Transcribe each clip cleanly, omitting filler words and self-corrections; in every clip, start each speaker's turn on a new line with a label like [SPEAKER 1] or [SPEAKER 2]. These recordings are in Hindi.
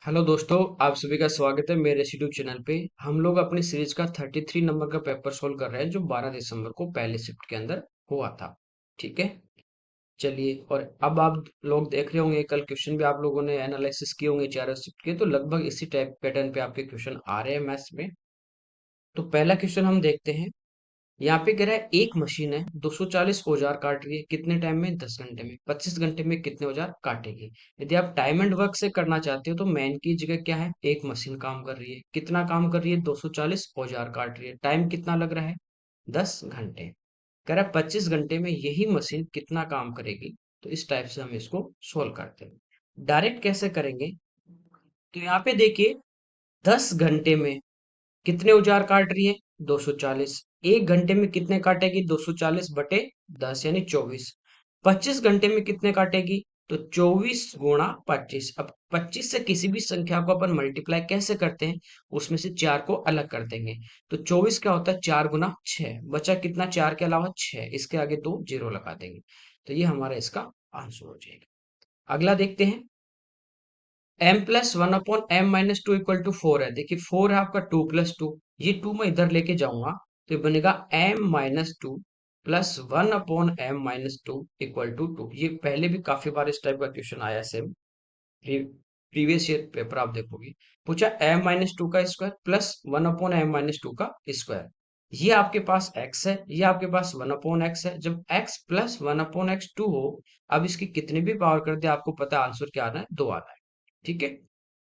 [SPEAKER 1] हेलो दोस्तों, आप सभी का स्वागत है मेरे यूट्यूब चैनल पे। हम लोग अपनी सीरीज का 33 नंबर का पेपर सोल्व कर रहे हैं जो 12 दिसंबर को पहले शिफ्ट के अंदर हुआ था। ठीक है, चलिए। और अब आप लोग देख रहे होंगे, कल क्वेश्चन भी आप लोगों ने एनालिसिस किए होंगे चारों शिफ्ट के, तो लगभग इसी टाइप पैटर्न पे आपके क्वेश्चन आ रहे हैं मैथ्स में। तो पहला क्वेश्चन हम देखते हैं। यहाँ पे कह रहा है एक मशीन है 240 औजार काट रही है, कितने टाइम में? 10 घंटे में। 25 घंटे में कितने औजार काटेगी? यदि आप टाइम एंड वर्क से करना चाहते हो तो मैन की जगह क्या है, एक मशीन काम कर रही है। कितना काम कर रही है? 240 औजार काट रही है। टाइम कितना लग रहा है? 10 घंटे। कह रहा है 25 घंटे में यही मशीन कितना काम करेगी। तो इस टाइप से हम इसको सोल्व करते हैं। डायरेक्ट कैसे करेंगे? तो यहाँ पे देखिए, 10 घंटे में कितने औजार काट रही है? 240। एक घंटे में कितने काटेगी? 240 बटे 10 यानी 24। 25 घंटे में कितने काटेगी? तो 24 गुणा 25। अब 25 से किसी भी संख्या को अपन मल्टीप्लाई कैसे करते हैं? उसमें से 4 को अलग कर देंगे। तो 24 क्या होता है? 4 गुना 6। बचा कितना? 4 के अलावा 6। इसके आगे दो जीरो लगा देंगे। तो ये हमारा इसका आंसर हो जाएगा। अगला देखते हैं। m plus one upon M minus two equal to 4 है। देखिए 4 है आपका, 2 प्लस टू, ये 2 मैं इधर लेके जाऊंगा तो ये बनेगा m minus two plus one upon M minus two equal to 2। ये पहले भी काफी बार इस टाइप का क्वेश्चन आया है सेम। प्रीवियस ईयर पेपर आप देखोगे, पूछा m माइनस टू का square plus one upon M minus two का स्क्वायर। ये आपके पास x है, ये आपके पास वन अपॉन एक्स है। जब x plus one upon X two हो, अब इसकी कितने भी पावर कर दे, आपको पता है आंसर क्या आना है? 2 आना है। ठीक है,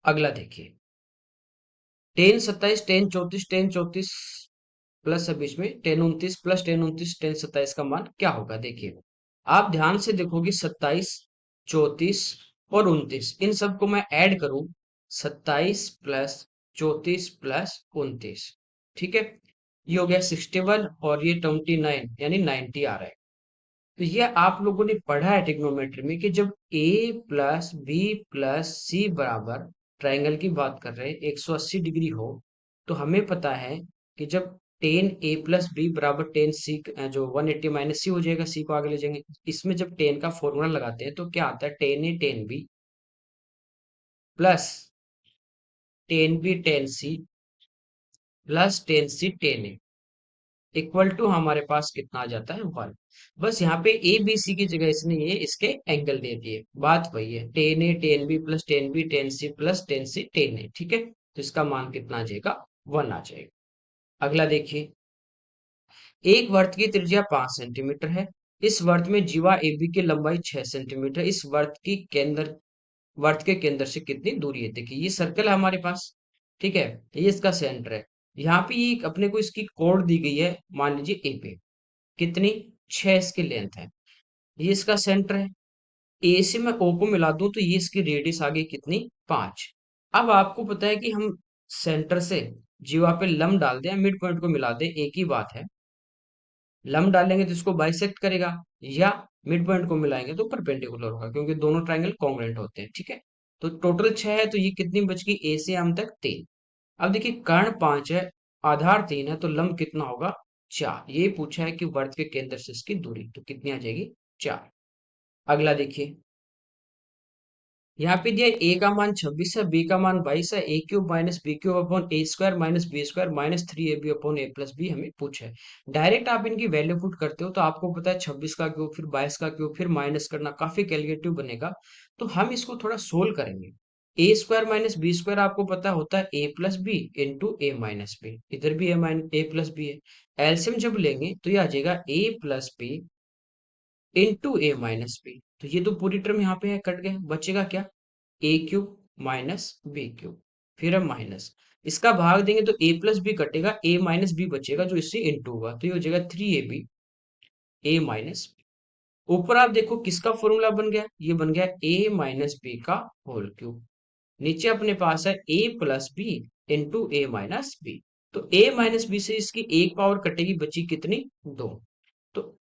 [SPEAKER 1] अगला देखिए। टेन 27, टेन 34, टेन 34 प्लस है बीच में, टेन 29 प्लस टेन 29, टेन 27 का मान क्या होगा? देखिए, आप ध्यान से देखोगे, 27, 34 और 29, इन सबको मैं ऐड करूं, 27 प्लस 34 प्लस 29। ठीक है, ये हो गया 61 और ये 29 यानी 90 आ रहा है। तो ये आप लोगों ने पढ़ा है ट्रिग्नोमेट्री में कि जब ए प्लस बी प्लस सी बराबर, ट्राइंगल की बात कर रहे हैं, 180 डिग्री हो, तो हमें पता है कि जब टेन ए प्लस बी बराबर टेन सी, जो 180 माइनस सी हो जाएगा, सी को आगे ले जाएंगे। इसमें जब टेन का फॉर्मूला लगाते हैं तो क्या आता है? Ten A ten B plus ten B ten C plus ten C ten A equal to हमारे पास कितना आ जाता है? 1। बस यहाँ पे ए बी सी की जगह इसने ये इसके एंगल दे दिए। बात वही है, ten A ten B plus ten B ten C plus ten C ten a. ठीक है, तो इसका मान कितना आ जाएगा? 1 आ जाएगा। अगला देखिए। एक वर्त की त्रिज्या 5 सेंटीमीटर है। इस वर्त में जीवा AB की लंबाई 6 सेंटीमीटर। इस वर्त के केंद्र से कितनी दूरी है? देखिए, ये सर्कल है हमारे पास। ठीक है, ये इसका सेंटर है। यहाँ पे ये अपने को इसकी कोण दी गई है, मान लीजिए ए पे। कितनी? 6 इसकी लेंथ है। ये इसका सेंटर है। ए से मैं ओ को मिला दूं तो ये इसकी रेडियस आ गई कितनी? 5। अब आपको पता है कि हम सेंटर से जीवा पे लंब डाल दें, मिड पॉइंट को मिला दें, एक ही बात है। लंब डालेंगे तो इसको बाइसेक्ट करेगा, या मिड पॉइंट को मिलाएंगे तो परपेंडिकुलर होगा, क्योंकि दोनों ट्रायंगल कॉन्ग्रुएंट होते हैं। ठीक है, तो टोटल 6 है, तो ये कितनी बच गई? ए से एम तक 3। अब देखिए, कर्ण 5 है, आधार 3 है, तो लंब कितना होगा? 4। ये पूछा है कि वर्त के केंद्र से इसकी दूरी, तो कितनी आ जाएगी? 4। अगला देखिए। यहाँ पे दिया ए का मान 26 है, बी का मान 22 है, a cube minus b cube upon a square minus b square minus 3ab upon a plus b हमें पूछा है। डायरेक्ट आप इनकी वैल्यू पुट करते हो तो आपको पता है 26 का क्यूब, फिर 22 का क्यूब, फिर माइनस करना काफी कैलकुलेटिव बनेगा। तो हम इसको थोड़ा सोल्व करेंगे। ए स्क्वायर माइनस बी स्क्वायर आपको पता होता है ए प्लस बी इंटू ए माइनस बी। इधर भी ए प्लस बी है। एलसीएम जब लेंगे तो ये आ जाएगा ए प्लस बी इंटू ए माइनस बी। तो ये तो पूरी टर्म यहाँ पे है, कट गए, बचेगा क्या? ए क्यूब माइनस बी क्यूब, फिर हम माइनस, इसका भाग देंगे तो ए प्लस बी कटेगा, ए माइनस बी बचेगा जो इससे इंटू होगा, तो ये हो जाएगा 3ab ए माइनस बी। ऊपर आप देखो किसका फॉर्मूला बन गया? ये बन गया ए माइनस बी का होल क्यूब। नीचे अपने पास है ए प्लस बी इंटू ए माइनस बी। तो ए माइनस बी से इसकी एक पावर कटेगी, बची कितनी? 2। तो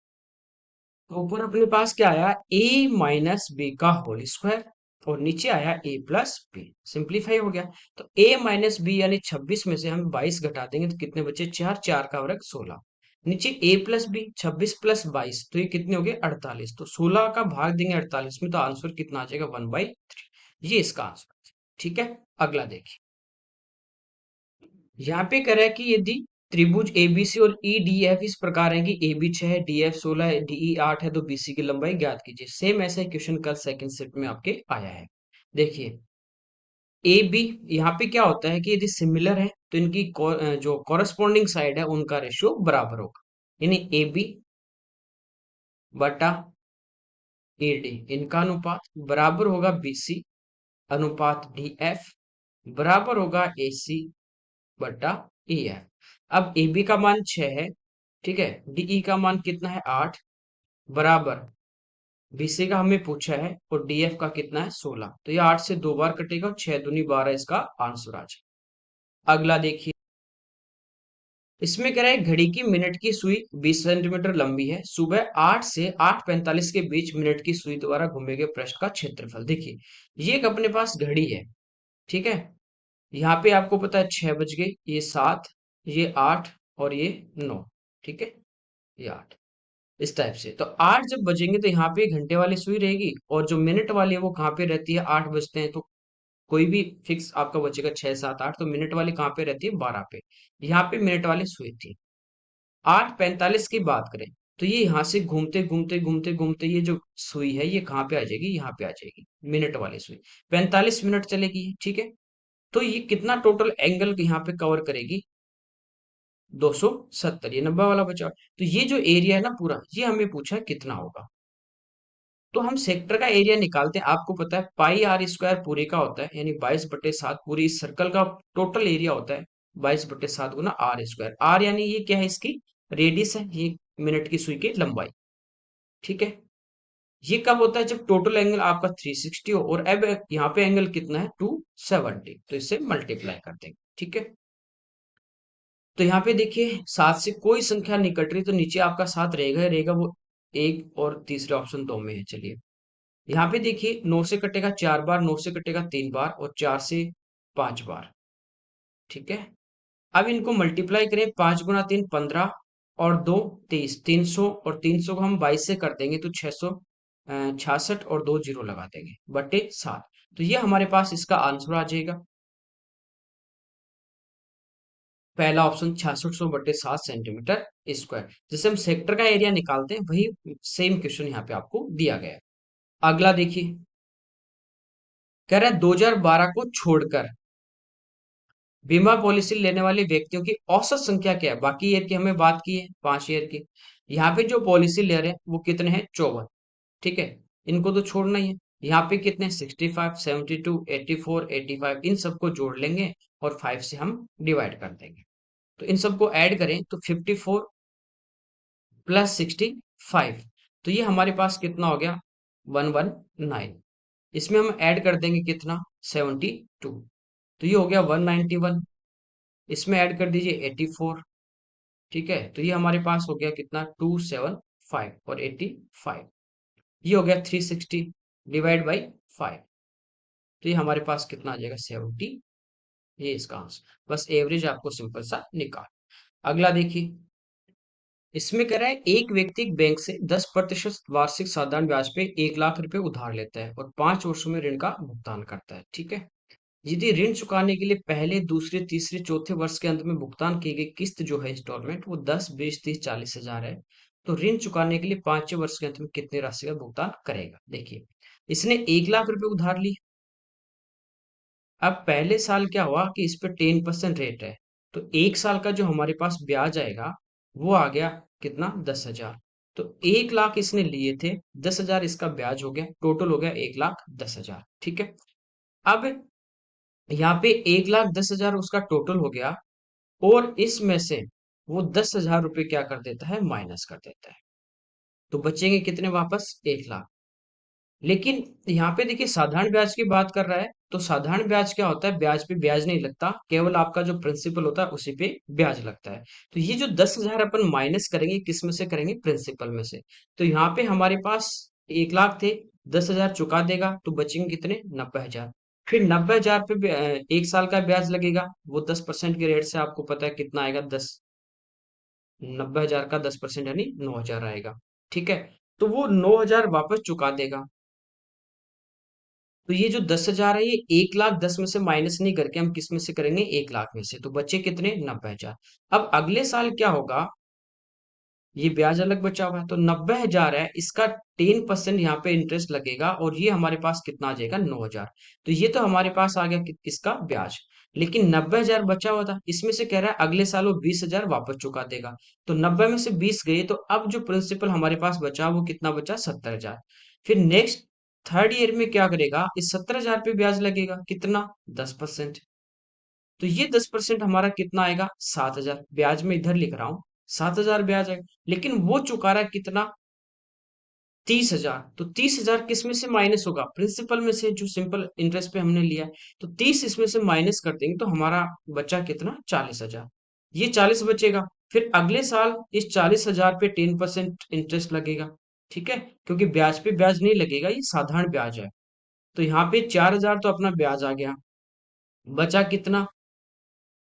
[SPEAKER 1] ऊपर अपने पास क्या आया? ए माइनस बी का होल स्क्वायर, और नीचे आया ए प्लस बी। सिंप्लीफाई हो गया। तो ए माइनस बी यानी 26 में से हम 22 घटा देंगे तो कितने बचे? 4, 4 का वर्ग 16। नीचे ए प्लस बी, 26 प्लस 22, तो ये कितने हो गए? 48। तो 16 का भाग देंगे 48 में तो आंसर कितना आ जाएगा? 1/3। ये इसका आंसर। ठीक है। अगला देखिए, यहाँ पे कह रहा है कि यदि त्रिभुज एबीसी और ईडीएफ इस प्रकार है कि एबी 6 है, डीएफ 16 है, डीई 8 है, तो बीसी की लंबाई ज्ञात कीजिए। सेम ऐसा क्वेश्चन कल सेकंड शिफ्ट में आपके आया है। देखिए, ए बी, यहाँ पे क्या होता है कि यदि सिमिलर है तो इनकी जो कॉरेस्पॉन्डिंग साइड है उनका रेशियो बराबर होगा। यानी ए बी बटा ए डी, इनका अनुपात बराबर होगा बीसी अनुपात डी एफ, बराबर होगा ए सी बटा ए एफ। अब ए बी का मान 6 है, ठीक है, डीई का मान कितना है 8, बराबर बीसी का हमें पूछा है और डीएफ का कितना है 16, तो ये 8 से 2 बार कटेगा और 6 दूनी 12 इसका आंसर आ जाए। अगला देखिए, इसमें कह रहा है घड़ी की मिनट की सुई 20 सेंटीमीटर लंबी है, सुबह 8 से 8:45 के बीच मिनट की सुई द्वारा घूमे गए पृष्ठ का क्षेत्रफल। देखिए, ये एक अपने पास घड़ी है, ठीक है, यहाँ पे आपको पता है 6 बज गए, ये 7, ये 8 और ये 9, ठीक है, ये 8, इस टाइप से। तो 8 जब बजेंगे तो यहाँ पे घंटे वाली सुई रहेगी, और जो मिनट वाली है वो कहाँ पे रहती है, 8 बजते हैं तो कोई भी फिक्स आपका बचेगा 6 7 8, तो मिनट वाली कहाँ पे रहती है 12 पे, यहाँ पे मिनट वाली सुई थी। 8:45 की बात करें तो ये यहाँ से घूमते घूमते घूमते घूमते ये जो सुई है ये कहाँ पे आ जाएगी, यहाँ पे आ जाएगी मिनट वाली सुई, 45 मिनट चलेगी, ठीक है। तो ये कितना टोटल एंगल यहाँ पे कवर करेगी, 270, ये 90 वाला बचा। तो ये जो एरिया है ना पूरा, ये हमें पूछा है कितना होगा। तो हम सेक्टर का एरिया निकालते हैं। आपको पता है पाई आर स्क्वायर पूरे का होता है, यानी 22/7 पूरी इस सर्कल का टोटल एरिया होता है, 22/7 गुना आर स्क्वायर। आर यानी ये क्या है, इसकी रेडियस है, ये मिनट की सुई की लंबाई, ठीक है। ये कब होता है, जब टोटल एंगल आपका 360 हो, और अब यहाँ पे एंगल कितना है 270, तो इससे मल्टीप्लाई कर देंगे, ठीक है। तो यहाँ पे देखिए 7 से कोई संख्या नहीं कट रही, तो नीचे आपका 7 रहेगा ही रहेगा, वो एक और तीसरे ऑप्शन 2 में है। चलिए, यहाँ पे देखिए 9 से कटेगा 4 बार, 9 से कटेगा 3 बार और 4 से 5 बार, ठीक है। अब इनको मल्टीप्लाई करें, 5 गुना 3 15 और 2 23, 300, और 300 को हम 22 से कर देंगे तो 666 और 2 जीरो लगा देंगे बटे 7, तो ये हमारे पास इसका आंसर आ जाएगा, पहला ऑप्शन 6600/7 सेंटीमीटर स्क्वायर। जैसे हम सेक्टर का एरिया निकालते हैं वही सेम क्वेश्चन यहाँ पे आपको दिया गया है। अगला देखिए, कह रहा है 2012 को छोड़कर बीमा पॉलिसी लेने वाले व्यक्तियों की औसत संख्या क्या है। बाकी ईयर की हमें बात की है, 5 ईयर की। यहाँ पे जो पॉलिसी ले रहे हैं वो कितने हैं, 54, ठीक है, इनको तो छोड़ना ही है। यहाँ पे कितने 65 72 84 85, इन सबको जोड़ लेंगे और 5 से हम डिवाइड कर देंगे। तो इन सबको ऐड करें तो 54 प्लस 65, तो ये हमारे पास कितना हो गया 119। इसमें हम ऐड कर देंगे कितना 72, तो ये हो गया 191। इसमें ऐड कर दीजिए 84, ठीक है, तो ये हमारे पास हो गया कितना 275 और 85, ये हो गया 360 डिवाइड बाई 5, तो ये हमारे पास कितना आ जाएगा 70, ये इसका आंसर। बस एवरेज आपको सिंपल सा निकाल। अगला देखिए, इसमें कह रहा है एक व्यक्ति एक बैंक से 10% वार्षिक साधारण ब्याज पे 1 लाख रुपए उधार लेता है और 5 वर्षों में ऋण का भुगतान करता है, ठीक है। यदि ऋण चुकाने के लिए पहले दूसरे तीसरे चौथे वर्ष के अंत में भुगतान की गई किस्त जो है इंस्टॉलमेंट वो 10 20 30 40 हजार है, तो ऋण चुकाने के लिए 5वें वर्ष के अंत में कितनी राशि का भुगतान करेगा। देखिए, इसने 1 लाख रुपए उधार ली। अब पहले साल क्या हुआ कि इस पे 10% रेट है, तो 1 साल का जो हमारे पास ब्याज आएगा वो आ गया कितना 10 हजार। तो 1 लाख इसने लिए थे, 10 हजार इसका ब्याज हो गया, टोटल हो गया 1 लाख 10 हजार, ठीक है। अब यहाँ पे 1 लाख 10 हजार उसका टोटल हो गया, और इसमें से वो 10 हजार रुपये क्या कर देता है माइनस कर देता है, तो बचेंगे कितने वापस 1 लाख। लेकिन यहाँ पे देखिए साधारण ब्याज की बात कर रहा है, तो साधारण ब्याज क्या होता है, ब्याज पे ब्याज नहीं लगता, केवल आपका जो प्रिंसिपल होता है उसी पे ब्याज लगता है। तो ये जो 10 हजार अपन माइनस करेंगे किस में से करेंगे, प्रिंसिपल में से। तो यहाँ पे हमारे पास 1 लाख थे, 10 हजार चुका देगा तो बचेंगे कितने 90 हजार। फिर 90 हजार पे 1 साल का ब्याज लगेगा, वो 10% के रेट से आपको पता है कितना आएगा, 90 हजार का 10% यानी 9 हजार आएगा, ठीक है। तो वो 9 हजार वापस चुका देगा, तो ये जो 10,000 है, ये 1,10,000 में से माइनस नहीं करके हम किस में से करेंगे, 1,00,000 में से। तो बचे कितने, 90,000। अब अगले साल क्या होगा, ये ब्याज अलग बचा हुआ है, तो 90,000 है, इसका 10% यहाँ पे इंटरेस्ट लगेगा, और ये हमारे पास कितना आ जाएगा, 9,000। तो ये तो हमारे पास आ गया इसका ब्याज। लेकिन 90,000 बचा हुआ था, इसमें से कह रहा है अगले साल वो 20,000 वापस चुका देगा। तो 90 में से 20 गए, तो अब जो प्रिंसिपल हमारे पास बचा वो कितना बचा, 70,000। फिर नेक्स्ट थर्ड ईयर में क्या करेगा, इस 70,000 पे ब्याज लगेगा, कितना, 10%। तो ये 10% हमारा कितना आएगा, 7,000। ब्याज में इधर लिख रहा हूं, 7,000 ब्याज आएगा। लेकिन वो चुका रहा है कितना, 30,000। तो 30,000 किस में से माइनस होगा, प्रिंसिपल में से, जो सिंपल इंटरेस्ट पे हमने लिया है। तो 30 इसमें से माइनस कर देंगे, तो हमारा बचा कितना, 40,000। ये 40 बचेगा। फिर अगले साल इस 40,000 पे 10% इंटरेस्ट लगेगा। ठीक है, क्योंकि ब्याज पे ब्याज नहीं लगेगा, ये साधारण ब्याज है। तो यहाँ पे 4,000 तो अपना ब्याज आ गया। बचा कितना,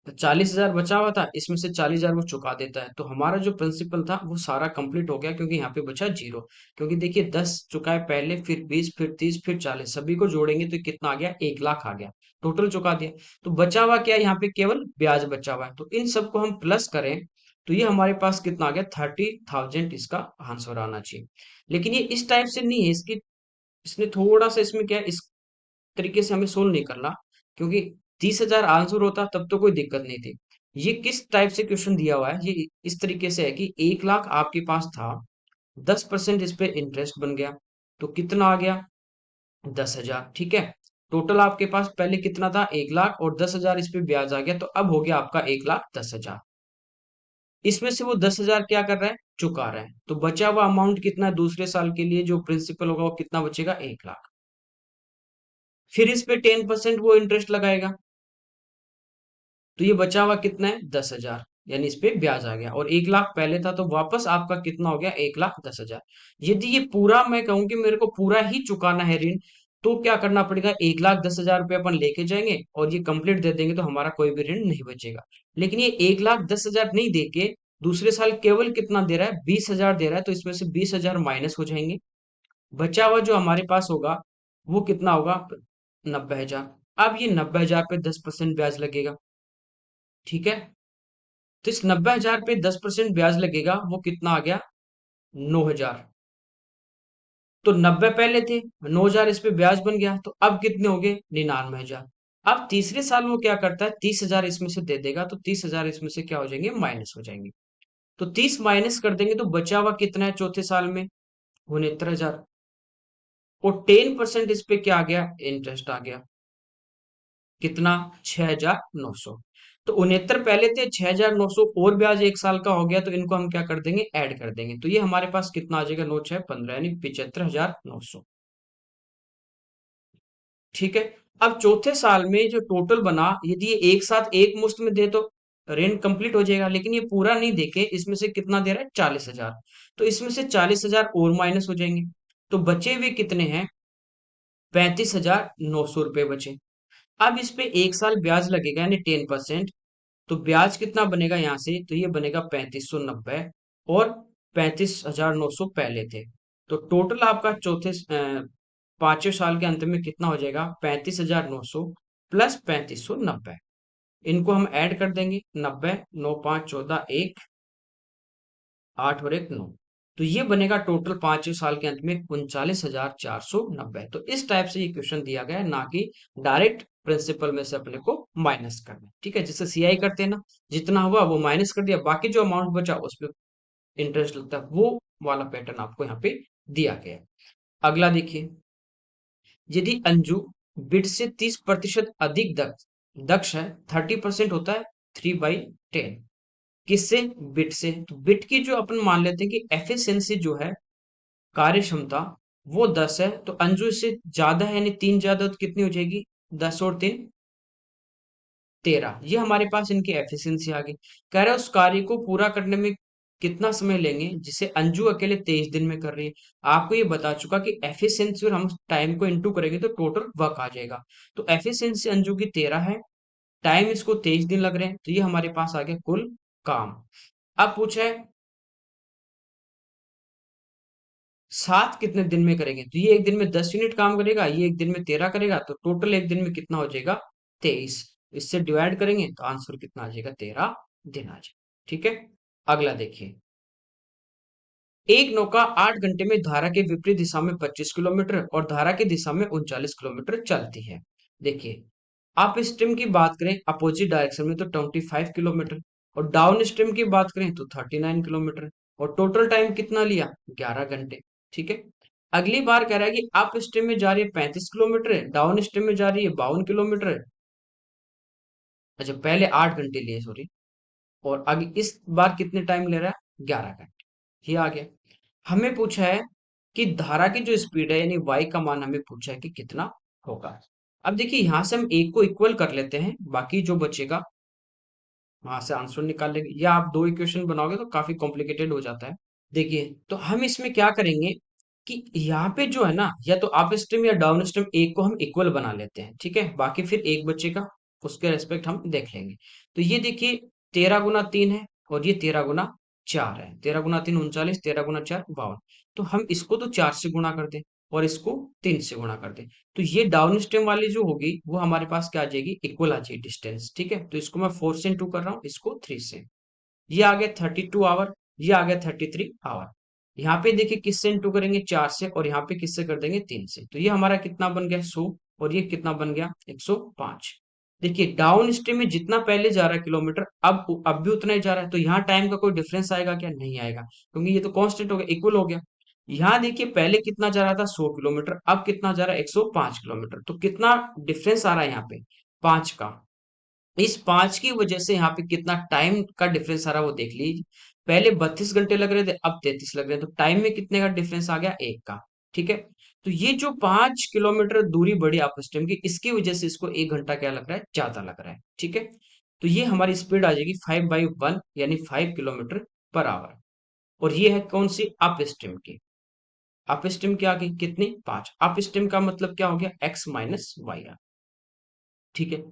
[SPEAKER 1] तो 40,000 बचा हुआ था, इसमें से 40,000 वो चुका देता है। तो हमारा जो प्रिंसिपल था वो सारा कंप्लीट हो गया, क्योंकि यहाँ पे बचा जीरो। क्योंकि देखिए 10 चुका है पहले, फिर 20, फिर 30, फिर 40, सभी को जोड़ेंगे तो कितना आ गया, 1,00,000 आ गया। टोटल चुका दिया। तो बचा हुआ क्या है, यहाँ पे केवल ब्याज बचा हुआ है। तो इन सबको हम प्लस करें, तो ये हमारे पास कितना आ गया, 30,000 इसका आंसर आना चाहिए। लेकिन ये इस टाइप से नहीं है, इसकी इसने थोड़ा सा इसमें क्या है, इस तरीके से हमें सोल्व नहीं करना, क्योंकि 30,000 आंसर होता तब तो कोई दिक्कत नहीं थी। ये किस टाइप से क्वेश्चन दिया हुआ है, ये इस तरीके से है कि 1,00,000 आपके पास था, 10% इस पे इंटरेस्ट बन गया, तो कितना आ गया, 10,000। ठीक है, टोटल आपके पास पहले कितना था, 1,00,000, और 10,000 इस पे ब्याज आ गया, तो अब हो गया आपका 1,10,000। इसमें से वो 10,000 क्या कर रहा है, चुका रहा है। तो बचा हुआ अमाउंट कितना है दूसरे साल के लिए, जो प्रिंसिपल होगा वो कितना बचेगा, 1,00,000। फिर इस पे 10% वो इंटरेस्ट लगाएगा, तो ये बचा हुआ कितना है, 10,000। यानी इस पे ब्याज आ गया, और 1,00,000 पहले था, तो वापस आपका कितना हो गया, 1,10,000। यदि ये पूरा मैं कहूं कि मेरे को पूरा ही चुकाना है ऋण, तो क्या करना पड़ेगा, 1,10,000 रुपये अपन लेके जाएंगे और ये कंप्लीट दे देंगे, तो हमारा कोई भी ऋण नहीं बचेगा। लेकिन ये 1,10,000 नहीं दे के दूसरे साल केवल कितना दे रहा है, 20,000 दे रहा है, तो इसमें से 20,000 माइनस हो जाएंगे। बचा हुआ जो हमारे पास होगा वो कितना होगा, 90,000। अब ये 90,000 पे 10% ब्याज लगेगा। ठीक है, तो इस 90,000 पे 10% ब्याज लगेगा, वो कितना आ गया, 9,000। तो 90 पहले थे, 9,000 इस पे ब्याज बन गया, तो अब कितने हो गए, 99,000। अब तीसरे साल वो क्या करता है, 30,000 इसमें से दे देगा, तो 30,000 इसमें से क्या हो जाएंगे, माइनस हो जाएंगे। तो 30 माइनस कर देंगे, तो बचा हुआ कितना है चौथे साल में, 69,000। और 10% इस पे क्या आ गया, इंटरेस्ट आ गया, कितना, 6,900। तो 69 पहले थे, 6,900 और ब्याज एक साल का हो गया, तो इनको हम क्या कर देंगे, ऐड कर देंगे। तो ये हमारे पास कितना आ जाएगा, 9 6 15, यानी 75,900। ठीक है, अब चौथे साल में जो टोटल बना, यदि ये एक साथ एक मुश्त में दे तो ऋण कंप्लीट हो जाएगा। लेकिन ये पूरा नहीं देके इसमें से कितना दे रहा है, 40,000। तो इसमें से 40,000 और माइनस हो जाएंगे, तो बचे हुए कितने हैं, 35,900 रुपये बचे। अब इस पे एक साल ब्याज लगेगा, यानी 10%। तो ब्याज कितना बनेगा यहाँ से, तो ये बनेगा 3590, और 35,900 पहले थे। तो टोटल आपका पांचवें साल के अंत में कितना हो जाएगा, 35,900 प्लस 3590। इनको हम ऐड कर देंगे, 90, 9 5 14, 1 8 और 1 9। तो ये बनेगा टोटल पांचवें साल के अंत में 39,490। तो इस टाइप से ये क्वेश्चन दिया गया है, ना कि डायरेक्ट प्रिंसिपल में से अपने को माइनस करना है। ठीक है, जैसे सीआई करते हैं ना, जितना हुआ वो माइनस कर दिया, बाकी जो अमाउंट बचा उस पर इंटरेस्ट लगता है, वो वाला पैटर्न आपको यहाँ पे दिया गया है। अगला देखिए, यदि अंजू बिट से 30% अधिक दक्ष दक्ष है, 30% होता है 3/10, किससे, बिट से। तो बिट की जो अपन मान लेते हैं कि एफिशिएंसी जो है, कार्य क्षमता, वो 10 है, तो अंजू इससे ज्यादा है, यानी 3 ज्यादा, तो कितनी हो जाएगी, 10 और 3 13। ये हमारे पास इनकी एफिशिएंसी आ गई। कह रहे हैं उस कार्य को पूरा करने में कितना समय लेंगे, जिसे अंजू अकेले 23 दिन में कर रही है। आपको ये बता चुका कि एफिशिएंसी और हम टाइम को इंटू करेंगे तो टोटल वर्क आ जाएगा। तो एफिशिएंसी अंजू की 13 है, टाइम इसको 23 दिन लग रहे हैं, तो ये हमारे पास आ गया कुल काम। अब पूछा है सात कितने दिन में करेंगे, तो ये एक दिन में 10 यूनिट काम करेगा, ये एक दिन में 13 करेगा, तो टोटल एक दिन में कितना हो जाएगा 23। इससे डिवाइड करेंगे तो आंसर कितना आ जाएगा 13 दिन आ जाएगा। ठीक है, अगला देखिए, एक नौका 8 घंटे में धारा के विपरीत दिशा में 25 किलोमीटर और धारा की दिशा में 39 किलोमीटर चलती है। देखिए, अप स्ट्रीम की बात करें अपोजिट डायरेक्शन में तो 25 किलोमीटर, और डाउन स्ट्रीम की बात करें तो 39 किलोमीटर, और टोटल टाइम कितना लिया 11 घंटे। ठीक है, अगली बार कह रहा है कि अप स्ट्रीम में जा रही है 35 किलोमीटर है, डाउन स्ट्रीम में जा रही है 52 किलोमीटर है। अच्छा, पहले 8 घंटे लिए, सॉरी, और आगे इस बार कितने टाइम ले रहा है 11 घंटे। ये आ गया। हमें पूछा है कि धारा की जो स्पीड है यानी y का मान हमें पूछा है कि कितना होगा। अब देखिए, यहां से हम एक को इक्वल कर लेते हैं, बाकी जो बचेगा वहां से आंसर निकाल लेंगे, या आप दो इक्वेशन बनाओगे तो काफी कॉम्प्लिकेटेड हो जाता है। देखिए, तो हम इसमें क्या करेंगे कि यहाँ पे जो है ना, या तो अप स्ट्रीम या डाउन स्ट्रीम एक को हम इक्वल बना लेते हैं, ठीक है, बाकी फिर एक बचेगा, उसके रेस्पेक्ट हम देख लेंगे। तो ये देखिए, 13 गुना 3 है, और ये 13 गुना 4 है, 13 गुना 3 39, 13 गुना 4 52। तो हम इसको तो 4 से गुणा कर दें, और इसको 3 से गुणा कर दें, तो ये डाउन स्ट्रीम वाली जो होगी वो हमारे पास क्या आ जाएगी, इक्वल आ जाएगी डिस्टेंस। ठीक है, तो इसको मैं 4 से इंटू कर रहा हूँ, इसको 3 से। ये आ गया 32 आवर, ये आ गया 33 आवर। यहाँ पे देखिए किससे इंटू करेंगे 4 से, और यहाँ पे किससे कर देंगे 3 से, तो ये हमारा कितना बन गया 100, और ये कितना बन गया 105। देखिए, डाउन स्ट्रीम में जितना पहले जा रहा है किलोमीटर, अब भी उतना ही जा रहा है, तो यहाँ टाइम का कोई डिफरेंस आएगा क्या, नहीं आएगा, क्योंकि ये तो कांस्टेंट हो गया, इक्वल हो गया। यहाँ देखिए, पहले कितना जा रहा था 100 किलोमीटर, अब कितना जा रहा है 105 किलोमीटर, तो कितना डिफरेंस आ रहा है यहाँ पे 5 का। इस 5 की वजह से यहाँ पे कितना टाइम का डिफरेंस आ रहा है वो देख लीजिए। पहले 32 घंटे लग रहे थे, अब 33 लग रहे हैं, तो टाइम में कितने का डिफरेंस आ गया, एक का। ठीक है, तो ये जो 5 किलोमीटर दूरी बढ़ी आपस टाइम की, इसकी वजह से इसको 1 घंटा क्या लग रहा है, ज्यादा लग रहा है। ठीक है, तो ये हमारी स्पीड आ जाएगी 5/1 यानी 5 किलोमीटर पर आवर। और ये है कौन सी, अप स्ट्रीम की। अप स्ट्रीम की आ गई कितनी, 5। अप स्ट्रीम का मतलब क्या हो गया, x - y। ठीक है,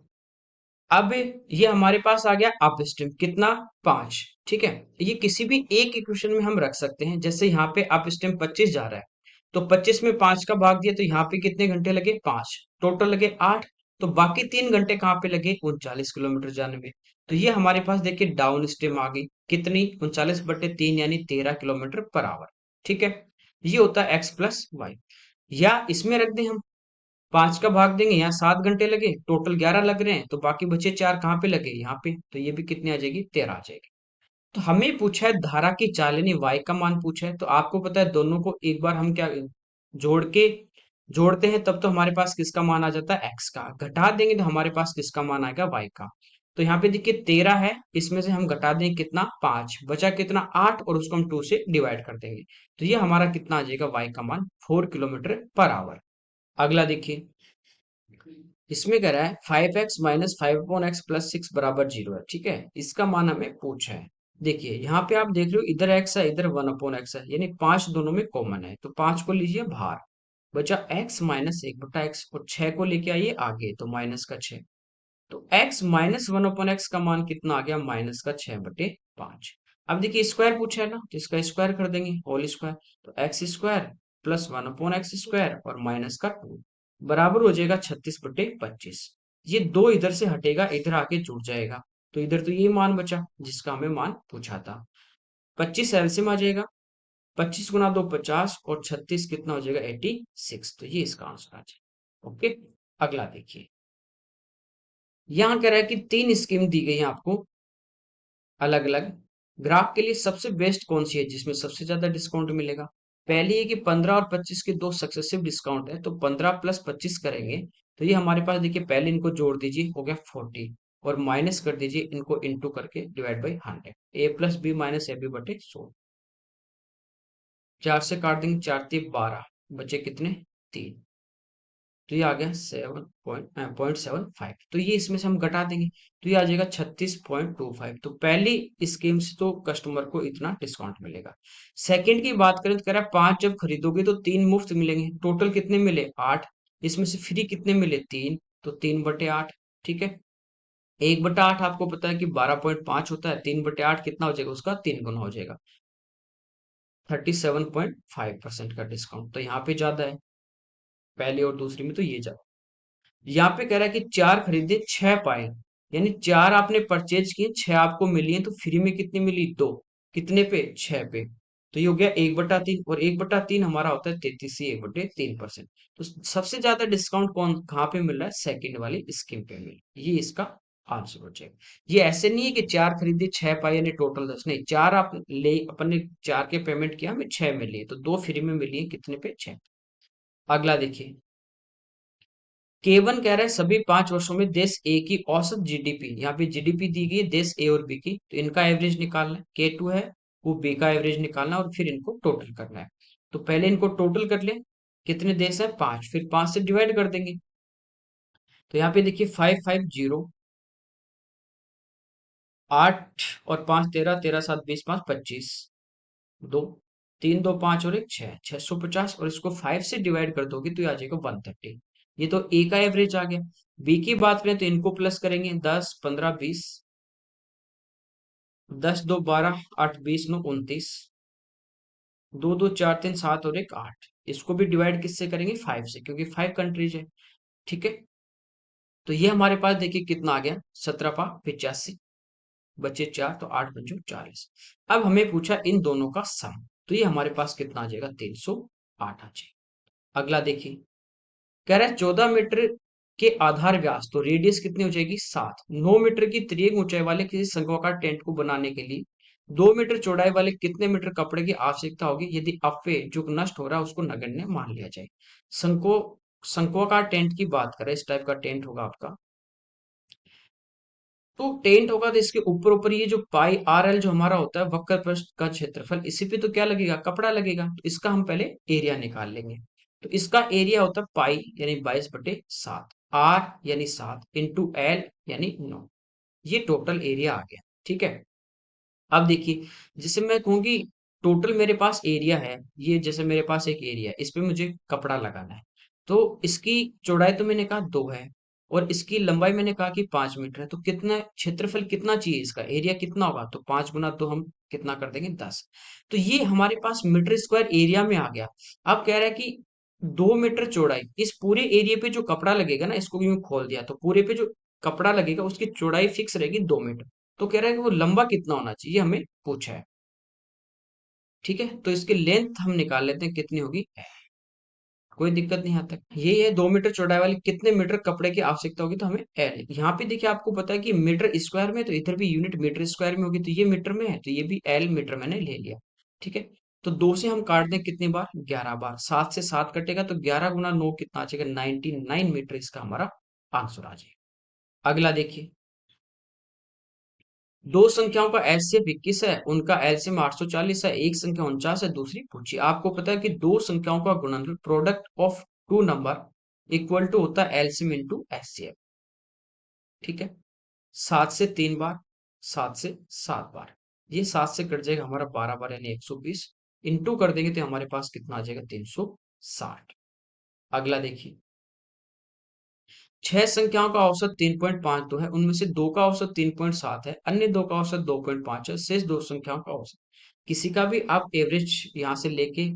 [SPEAKER 1] अब ये हमारे पास आ गया अप स्ट्रीम कितना, 5। ठीक है, ये किसी भी एक इक्वेशन में हम रख सकते हैं, जैसे यहाँ पे अप स्ट्रीम 25 जा रहा है, तो 25 में 5 का भाग दिया, तो यहाँ पे कितने घंटे लगे, 5, टोटल लगे 8। तो बाकी 3 घंटे कहाँ पे लगे, 39 किलोमीटर जाने में। तो ये हमारे पास देखिए डाउन स्ट्रीम आ गई कितनी, 39/3 यानी 13 किलोमीटर पर आवर। ठीक है, ये होता है x+y। या इसमें रख दें हम, 5 का भाग देंगे, यहाँ 7 घंटे लगे, टोटल 11 लग रहे हैं, तो बाकी बचे 4 कहाँ पे लगे, यहाँ पे, तो ये भी कितनी आ जाएगी, 13 आ जाएगी। तो हमें पूछा है धारा की चाल यानी y का मान पूछा है, तो आपको पता है दोनों को एक बार हम क्या जोड़ के जोड़ते हैं, तब तो हमारे पास किसका मान आ जाता है, x का। घटा देंगे तो हमारे पास किसका मान आएगा, y का। तो यहाँ पे देखिए 13 है, इसमें से हम घटा देंगे कितना, 5 बचा, कितना 8, और उसको हम 2 से डिवाइड कर देंगे, तो ये हमारा कितना आ जाएगा, y का मान 4 किलोमीटर पर आवर। अगला देखिए, इसमें कह रहा है 5x - 5/x + 6 = 0 है। ठीक है, इसका मान हमें पूछा है। देखिए, यहाँ पे आप देख रहे हो, इधर x है, इधर 1/x है, यानी 5 दोनों में कॉमन है, तो 5 को लीजिए बाहर, बचा x - 1/x, और 6 को लेके आइए आगे, तो -6। तो x - 1/x का मान कितना आ गया, -6/5। अब देखिए स्क्वायर पूछा है ना, तो इसका स्क्वायर कर देंगे, होल स्क्वायर, तो x² + 1/x² और -2 बराबर हो जाएगा 36/25। ये दो इधर से हटेगा, इधर आके जुड़ जाएगा, तो इधर तो ये मान बचा जिसका हमें मान पूछा था। 25 एलसीएम आ जाएगा, 25 गुना 2 50, और 36 कितना हो जाएगा 86, तो ये इसका आंसर आ जाएगा। ओके, अगला देखिए, यहाँ कह रहा है कि 3 स्कीम दी गई है आपको अलग अलग। ग्राहक के लिए सबसे बेस्ट कौन सी है जिसमें सबसे ज्यादा डिस्काउंट मिलेगा। पहली है कि 15 और 25 के दो सक्सेसिव डिस्काउंट है, तो 15 + 25 करेंगे, तो ये हमारे पास देखिए, पहले इनको जोड़ दीजिए, हो गया 40, और माइनस कर दीजिए इनको इंटू करके, डिवाइड बाई 100, a+b - ab/100। 4 से काट देंगे, 4×3 = 12, बचे कितने, 3, तो ये आ गया 7.75, तो ये इसमें से हम घटा देंगे, तो ये आ जाएगा 36.25। तो पहली स्कीम से तो कस्टमर को इतना डिस्काउंट मिलेगा। सेकंड की बात करें तो कह रहा है 5 जब खरीदोगे तो 3 मुफ्त मिलेंगे, टोटल कितने मिले 8, इसमें से फ्री कितने मिले 3, तो 3/8। ठीक है, 1/8 आपको पता है कि 12.5 होता है, 3/8 कितना हो जाएगा उसका 3 गुना हो जाएगा, 37.5% का डिस्काउंट, तो यहाँ पे ज्यादा है, पहले और दूसरी में तो ये ज्यादा। यहाँ पे कह रहा है कि 4 खरीदे 6 पाए, यानी 4 आपने परचेज किए, 6 आपको मिली है, तो फ्री में कितनी मिली? 2। कितने पे? 6 पे। तो ये हो गया 1/3, और 1/3 हमारा होता है 33 1/3%। तो सबसे ज्यादा डिस्काउंट कहाँ पे मिल रहा है? सेकंड वाली स्कीम पे मिल, ये इसका आंसर हो जाएगा। ये ऐसे नहीं है कि 4 खरीदे 6 पाए यानी टोटल 10, नहीं, 4 आप ले, अपने 4 के पेमेंट किया, हमें 6 मिली है, तो 2 फ्री में मिली है, कितने पे? 6। अगला देखिए, केवन कह रहा है सभी 5 वर्षों में देश ए की औसत जीडीपी, यहाँ पे जीडीपी दी गई है देश ए और बी की, तो इनका एवरेज निकालना है, K2 है, वो बी का एवरेज निकालना है और फिर इनको टोटल करना है। तो पहले इनको टोटल कर ले, कितने देश है? 5, फिर 5 से डिवाइड कर देंगे। तो यहाँ पे देखिए 550, 8 और 5 13, 13 7 20, 5 25, 2 3 2 5 और 1 6, 650, और इसको 5 से डिवाइड कर दोगे तो ये आ जाएगा 130। ये तो ए का एवरेज आ गया। बी की बात करें तो इनको प्लस करेंगे, 10 15 20, 10 2 12, 8 20 9 29, 2 2 4 3 7 और 1 8। इसको भी डिवाइड किससे करेंगे? 5 से, क्योंकि 5 कंट्रीज है। ठीक है, तो ये हमारे पास देखिए कितना आ गया, 17 85, बचे 4, तो 8 पंचो 40। अब हमें पूछा इन दोनों का सम, तो ये हमारे पास कितना आ जाएगा? 308 आ जाएगा। अगला देखिए, कह रहा है 14 मीटर के आधार व्यास, तो रेडियस कितनी हो जाएगी? 7। 9 मीटर की तिर्यक ऊंचाई वाले किसी शंक्वाकार टेंट को बनाने के लिए 2 मीटर चौड़ाई वाले कितने मीटर कपड़े की आवश्यकता होगी यदि अपव्यय जो नष्ट हो रहा है उसको नगण्य मान लिया जाए? शंको शंक्वाकार टेंट की बात करें, इस टाइप का टेंट होगा आपका, तो टेंट होगा, तो इसके ऊपर ऊपर ये जो पाई आर एल जो हमारा होता है वक्र पृष्ठ का क्षेत्रफल, इसी पे तो क्या लगेगा? कपड़ा लगेगा, तो इसका हम पहले एरिया निकाल लेंगे। तो इसका एरिया होता है पाई यानी 22/7, आर यानी 7, इंटू एल यानी 9, ये टोटल एरिया आ गया। ठीक है, अब देखिए, जैसे मैं कहूंगी टोटल मेरे पास एरिया है, ये जैसे मेरे पास एक एरिया है, इस पे मुझे कपड़ा लगाना है, तो इसकी चौड़ाई तो मैंने कहा 2 है, और इसकी लंबाई मैंने कहा कि 5 मीटर है, तो कितना क्षेत्रफल कितना चाहिए? इसका एरिया कितना होगा? तो 5 गुना 2 हम कितना कर देंगे? 10। तो ये हमारे पास मीटर स्क्वायर एरिया में आ गया। अब कह रहा है कि 2 मीटर चौड़ाई, इस पूरे एरिया पे जो कपड़ा लगेगा ना, इसको भी मैं खोल दिया, तो पूरे पे जो कपड़ा लगेगा उसकी चौड़ाई फिक्स रहेगी 2 मीटर। तो कह रहा है कि वो लंबा कितना होना चाहिए, हमें पूछा है। ठीक है, तो इसकी लेंथ हम निकाल लेते हैं, कितनी होगी? कोई दिक्कत नहीं आता। ये है 2 मीटर चौड़ाई वाली कितने मीटर कपड़े की आवश्यकता होगी, तो हमें एल, यहाँ पे देखिए आपको पता है कि मीटर स्क्वायर में, तो इधर भी यूनिट मीटर स्क्वायर में होगी, तो ये मीटर में है, तो ये भी एल मीटर मैंने ले लिया। ठीक है, तो 2 से हम काट दें कितनी बार? 11 बार। 7 से 7 कटेगा, तो 11 गुना 9 कितना आ जाएगा? 99 मीटर, इसका हमारा आंसर आ जाएगा। अगला देखिए, दो संख्याओं का एलसीएम 21 है, उनका एलसीएम 840 है, एक संख्या 49 है, दूसरी पूछिए। आपको पता है कि दो संख्याओं का गुणनफल, product of two number, equal to होता है एलसीएम इंटू एचसीएफ। ठीक है, 7 से 3 बार, 7 से 7 बार, ये 7 से कट जाएगा हमारा 12 बार यानी 120, इंटू कर देंगे तो हमारे पास कितना आ जाएगा? 360। अगला देखिए, 6 संख्याओं का औसत 3.52 है, उनमें से दो का औसत 3.7 है, अन्य दो का औसत 2.5 है, शेष दो संख्याओं का औसत। किसी का भी आप एवरेज यहाँ से लेके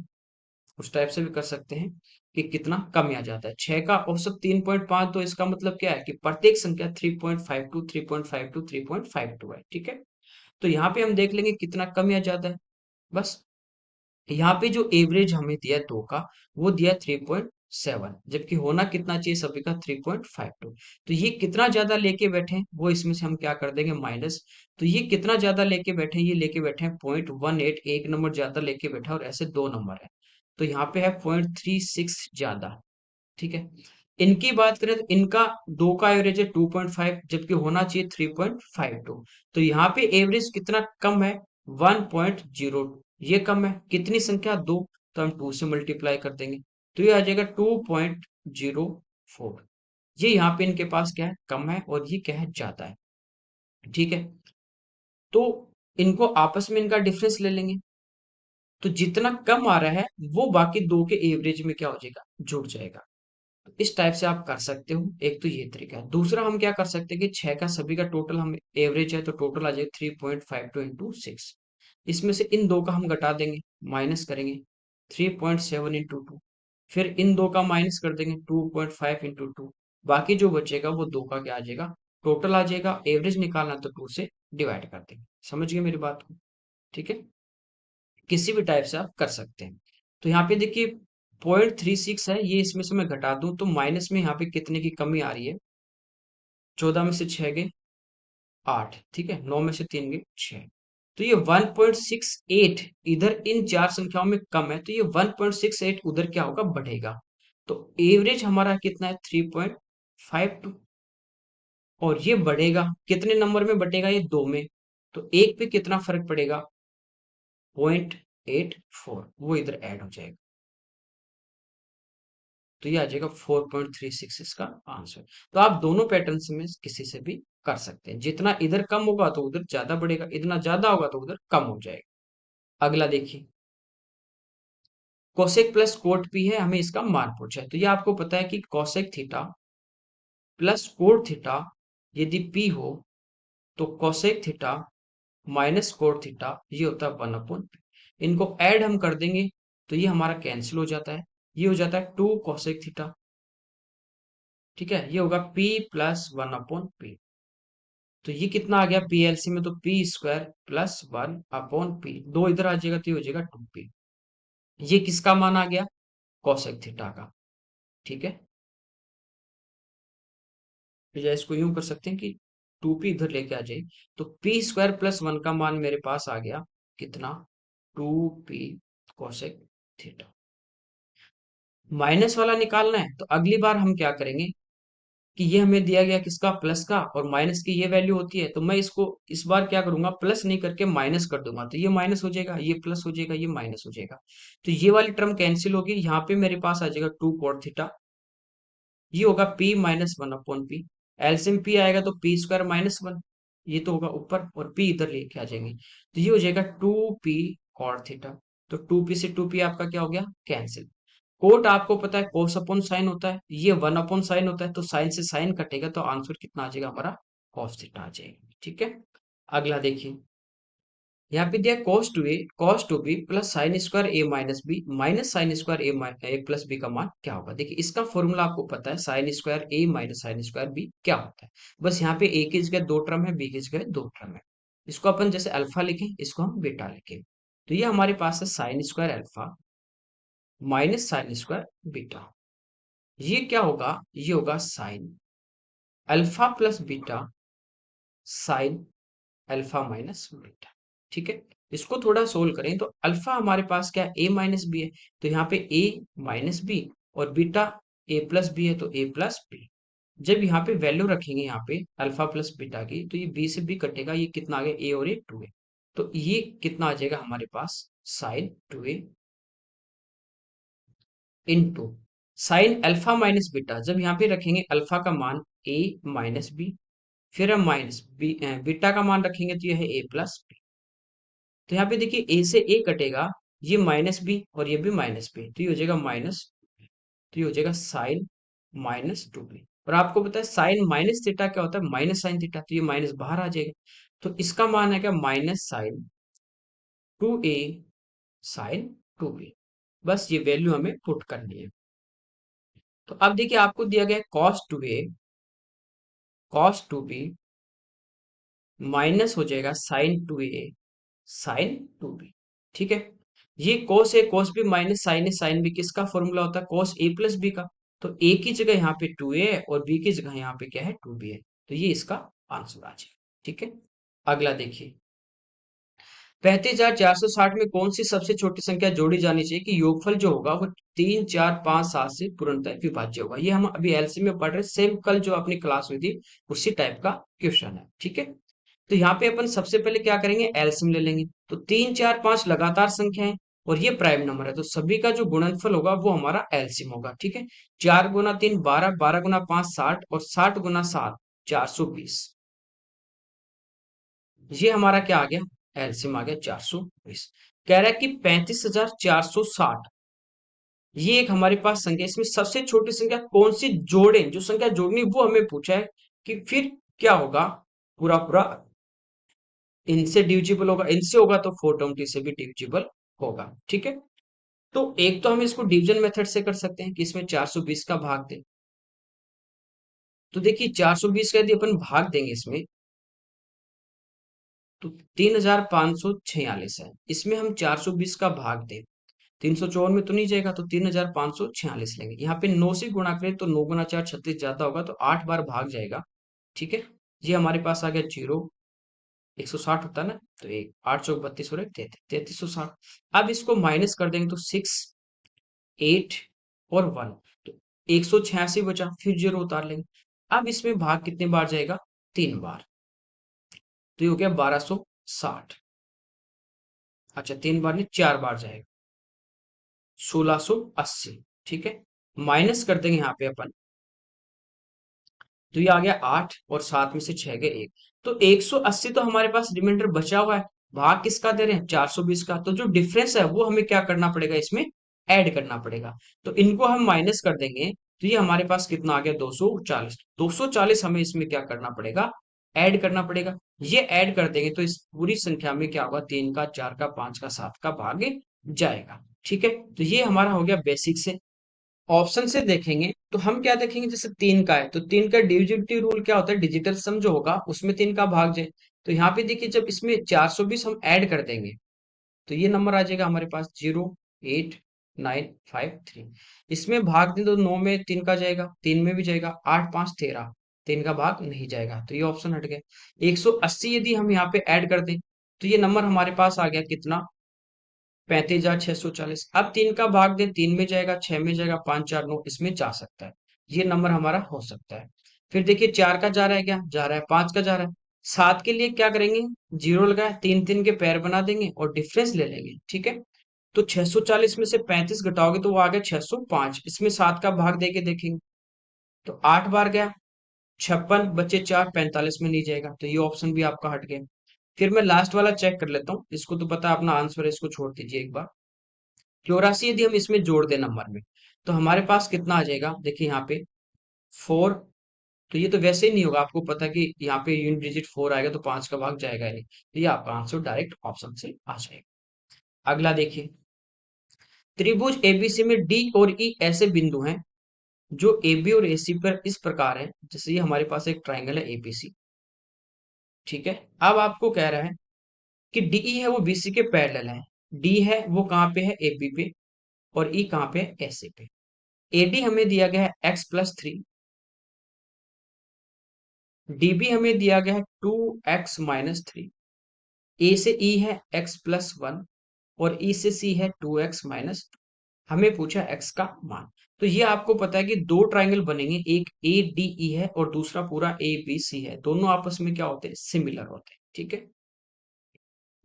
[SPEAKER 1] उस टाइप से भी कर सकते हैं कि कितना कम आ जाता है। 6 का औसत 3.5, तो इसका मतलब क्या है कि प्रत्येक संख्या 3.52 3.52 3.52 है। ठीक है, तो यहाँ पे हम देख लेंगे कितना कम आ जाता है। बस यहाँ पे जो एवरेज हमें दिया दो का, वो दिया 3.7, जबकि होना कितना चाहिए सभी का? 3.52। तो ये कितना ज्यादा लेके बैठे हैं, वो इसमें से हम क्या कर देंगे? माइनस। तो ये कितना ज्यादा लेके बैठे हैं? ये लेके बैठे हैं 0.18, एक नंबर ज्यादा लेके बैठा है, और ऐसे दो नंबर है, तो यहाँ पे है 0.36 ज्यादा। ठीक है, इनकी बात करें तो इनका दो का एवरेज है 2.5, जबकि होना चाहिए 3.52। तो यहाँ पे एवरेज कितना कम है? 1.0, ये कम है। कितनी संख्या? दो, तो हम 2 से मल्टीप्लाई कर देंगे, तो ये आ जाएगा 2.04। ये यहाँ पे इनके पास क्या है? कम है, और ये क्या है? ज्यादा है। ठीक है, तो इनको आपस में इनका डिफरेंस ले लेंगे, तो जितना कम आ रहा है वो बाकी दो के एवरेज में क्या हो जाएगा? जुड़ जाएगा। इस टाइप से आप कर सकते हो, एक तो ये तरीका है। दूसरा हम क्या कर सकते हैं कि 6 का सभी का टोटल हम एवरेज है, तो टोटल आ जाएगा 3.52 इंटू 6, इसमें से इन दो का हम घटा देंगे, माइनस करेंगे 3.7 इंटू टू, फिर इन दो का माइनस कर देंगे 2.5 इंटू टू, बाकी जो बचेगा वो दो का क्या आ जाएगा, टोटल आ जाएगा। एवरेज निकालना तो टू से डिवाइड कर देंगे। समझ गए मेरी बात को? ठीक है, किसी भी टाइप से आप कर सकते हैं। तो यहाँ पे देखिए 0.36 है, ये इसमें से मैं घटा दूं तो माइनस में यहाँ पे कितने की कमी आ रही है, 14 में से 6 गए 8, ठीक है, 9 में से 3 गए 6, तो ये 1.68 इधर इन चार संख्याओं में कम है, तो ये 1.68 उधर क्या होगा, बढ़ेगा। तो एवरेज हमारा कितना है 3.52, और ये बढ़ेगा कितने नंबर में बढ़ेगा, ये दो में, तो एक पे कितना फर्क पड़ेगा, 0.84, वो इधर ऐड हो जाएगा, तो ये आ जाएगा 4.36 इसका आंसर। तो आप दोनों पैटर्न में किसी से भी कर सकते हैं, जितना इधर कम होगा तो उधर ज्यादा बढ़ेगा, इतना ज्यादा होगा तो उधर कम हो जाएगा। अगला देखिए, कोसेक प्लस कोट पी है, हमें इसका मान पूछा है। तो ये आपको पता है कि cosec theta plus cot theta यदि पी हो, तो cosec theta minus cot theta ये होता है 1/p। इनको ऐड हम कर देंगे तो ये हमारा कैंसिल हो जाता है, ये हो जाता है 2 कोसेक थीटा। ठीक है, ये होगा p प्लस 1/p। तो ये कितना आ गया पीएलसी में, तो पी स्क्वायर प्लस 1/p, दो इधर आ जाएगा तो ये हो जाएगा 2p। ये किसका मान आ गया, कोसेक थीटा का। ठीक है, तो या इसको यूं कर सकते हैं कि 2p इधर लेके आ जाए, तो पी स्क्वायर प्लस 1 का मान मेरे पास आ गया कितना, 2p कोसेक थीटा। माइनस वाला निकालना है, तो अगली बार हम क्या करेंगे कि ये हमें दिया गया किसका, प्लस का, और माइनस की ये वैल्यू होती है, तो मैं इसको इस बार क्या करूंगा, प्लस नहीं करके माइनस कर दूंगा, तो ये माइनस हो जाएगा, ये प्लस हो जाएगा, ये माइनस हो जाएगा, तो ये वाली टर्म कैंसिल होगी, यहाँ पे मेरे पास आ जाएगा 2 cot थीटा, ये होगा p minus 1/p। LCM p आएगा तो p स्क्वायर माइनस 1, ये तो होगा ऊपर, और p इधर लेके आ जाएंगे, तो ये हो जाएगा 2p cot थीटा। तो 2p से 2p आपका क्या हो गया, कैंसिल। कोट आपको पता है कोस अपॉन साइन होता है, ये 1 अपॉन साइन होता है, तो साइन से साइन कटेगा तो आंसर कितना आ जाएगा हमारा, कॉस थीटा आ जाएगा। ठीक है, अगला देखिए, यहाँ पे दिया cos two b plus sine square a minus b minus sine square a plus b का मान क्या होगा। देखिए इसका फॉर्मूला आपको पता है, sign square a minus sine square B क्या होता है। बस यहाँ पे ए की जगह दो टर्म है, बी की जगह दो टर्म है, इसको अपन जैसे अल्फा लिखें, इसको हम बीटा लिखें, तो ये हमारे पास है sine square alpha minus sine square beta. ये क्या होगा, ये होगा sine alpha plus beta sine alpha minus beta. ठीक है, इसको थोड़ा सोल्व करें, तो अल्फा हमारे पास क्या है, ए माइनस बी है, तो यहाँ पे ए माइनस बी, और बीटा ए प्लस बी है तो ए प्लस बी। जब यहाँ पे वैल्यू रखेंगे यहाँ पे अल्फा प्लस बीटा की, तो ये बी से बी कटेगा, ये कितना आ गया, ए और ए 2a, तो ये कितना आ जाएगा हमारे पास, sine 2a into sine alpha minus beta. जब यहाँ पे रखेंगे अल्फा का मान ए माइनस बी, फिर हम माइनस बीटा का मान रखेंगे तो यह है ए प्लस बी। तो यहाँ पे देखिए ए से ए कटेगा, ये माइनस बी और ये भी माइनस बी, तो ये हो जाएगा माइनस, तो ये हो जाएगा साइन माइनस 2b। और आपको पता है साइन माइनस थीटा क्या होता है, माइनस साइन थीटा, तो ये माइनस बाहर आ जाएगा, तो इसका मान है क्या, minus sign 2a sign 2b। बस ये वैल्यू हमें पुट करनी है। तो अब देखिए आपको दिया गया cos 2a cos 2b minus हो जाएगा साइन 2a साइन 2b। ठीक है, ये कोस ए कोस बी माइनस साइन ए साइन बी किसका फॉर्मूला होता है, कोस ए प्लस बी का। तो ए की जगह यहाँ पे 2a है और बी की जगह यहाँ पे क्या है 2b है, तो ये इसका आंसर आ जाएगा। ठीक है, अगला देखिए, 35,460 में कौन सी सबसे छोटी संख्या जोड़ी जानी चाहिए कि योगफल जो होगा वो 3, 4, 5, 7 से पूर्णतः विभाज्य होगा। ये हम अभी एलसी में पढ़ रहे, सेम कल जो अपनी क्लास हुई थी उसी टाइप का क्वेश्चन है। ठीक है, तो यहाँ पे अपन सबसे पहले क्या करेंगे, एलसीएम ले लेंगे। तो 3, 4, 5 लगातार संख्या है और ये प्राइम नंबर है, तो सभी का जो गुणनफल होगा वो हमारा एलसीएम होगा। ठीक है, 4 गुना 3 12, 12 गुना 5 60, और 60 गुना 7 420। ये हमारा क्या आ गया, एलसीएम आ गया 420। कह रहा है कि 35,460 ये एक हमारे पास संख्या, इसमें सबसे छोटी संख्या कौन सी जोड़े, जो संख्या जोड़नी वो हमें पूछा है, कि फिर क्या होगा, पूरा पूरा इनसे डिविजिबल होगा, इनसे होगा तो 420 से भी डिविजिबल होगा। ठीक है, तो एक तो हम इसको डिवीजन मेथड से कर सकते हैं कि इसमें 420 का भाग दें। तो देखिए 420 का यदि अपन भाग देंगे इसमें, तो 3546 है। इसमें हम 420 का भाग दें, 354 में तो नहीं जाएगा, तो 3546 लेंगे। यहाँ पे 9 से गुणा करें तो 9 गुना 4 36 ज्यादा होगा, तो 8 बार भाग जाएगा। ठीक है, ये हमारे पास आ गया जीरो। 160 होता है ना, तो एक 8 चौक 32 हो रहे 3360। अब इसको माइनस कर देंगे तो 6 8 और 1, तो 186 बचा, फिर जीरो उतार लेंगे। अब इसमें भाग कितने बार जाएगा? 3 बार, तो ये हो गया 1260। अच्छा 3 बार नहीं, 4 बार जाएगा, 1680। ठीक है, माइनस कर देंगे यहाँ पे अपन, तो ये आ गया 8 और 7 में से 6 गए 1, तो 180 तो हमारे पास रिमाइंडर बचा हुआ है। भाग किसका दे रहे हैं? 420 का। तो जो डिफरेंस है वो हमें क्या करना पड़ेगा? इसमें ऐड करना पड़ेगा। तो इनको हम माइनस कर देंगे, तो ये हमारे पास कितना आ गया? 240। 240 हमें इसमें क्या करना पड़ेगा? ऐड करना पड़ेगा। ये ऐड कर देंगे तो इस पूरी संख्या में क्या होगा? 3 का, 4 का, 5 का, 7 का भाग जाएगा। ठीक है, तो ये हमारा हो गया बेसिक से। ऑप्शन से देखेंगे तो हम क्या देखेंगे? जैसे 3 का है, तो 3 का डिविजिबिलिटी रूल क्या होता है? डिजिटल सम जो होगा उसमें 3 का भाग जाए। तो यहाँ पे देखिए, जब इसमें 420 हम ऐड कर देंगे, तो ये नंबर आ जाएगा हमारे पास 08953। इसमें भाग दें तो 9 में 3 का जाएगा, 3 में भी जाएगा, 8 5 13, 3 का भाग नहीं जाएगा, तो ये ऑप्शन हट गया। 180 यदि हम यहाँ पे ऐड कर दें, तो ये नंबर हमारे पास आ गया कितना? 35,640। अब 3 का भाग दें, 3 में जाएगा, 6 में जाएगा, 5 4 9, इसमें जा सकता है। ये नंबर हमारा हो सकता है। फिर देखिए 4 का जा रहा है, क्या जा रहा है? 5 का जा रहा है। 7 के लिए क्या करेंगे? जीरो लगाए, 3 3 के पैर बना देंगे और डिफरेंस ले लेंगे। ठीक है, तो 640 में से 35 घटाओगे तो वो आ गया 605। इसमें 7 का भाग दे के देखेंगे, तो 8 बार गया, 56 बचे 4, 45 में नहीं जाएगा, तो ये ऑप्शन भी आपका हट गया। फिर मैं लास्ट वाला चेक कर लेता हूँ, इसको तो पता है अपना आंसर है, इसको छोड़ दीजिए एक बार। 84 यदि हम इसमें जोड़ दें नंबर में, तो हमारे पास कितना आ जाएगा? देखिए यहाँ पे 4, तो ये तो वैसे ही नहीं होगा, आपको पता है कि यहाँ पे यूनिट डिजिट 4 आएगा तो 5 का भाग जाएगा ही नहीं, तो ये आपका आंसर डायरेक्ट ऑप्शन से आ जाएगा। अगला देखिए, त्रिभुज एबीसी में डी और ई ऐसे बिंदु हैं जो AB और AC पर इस प्रकार है, जैसे ये हमारे पास एक ट्राइंगल है एबीसी। ठीक है, अब आपको कह रहा है कि DE है वो BC के पैरेलल है, D है वो कहाँ पे है? AB पे, और E कहाँ पे है? AC पे। AD हमें दिया गया है x+3, DB हमें दिया गया है 2x-3, A से E है x+1 और E से C है 2x-2। हमें पूछा x का मान। तो ये आपको पता है कि दो ट्राइंगल बनेंगे, एक ADE है और दूसरा पूरा ABC है, दोनों आपस में क्या होते हैं? सिमिलर होते हैं। ठीक है,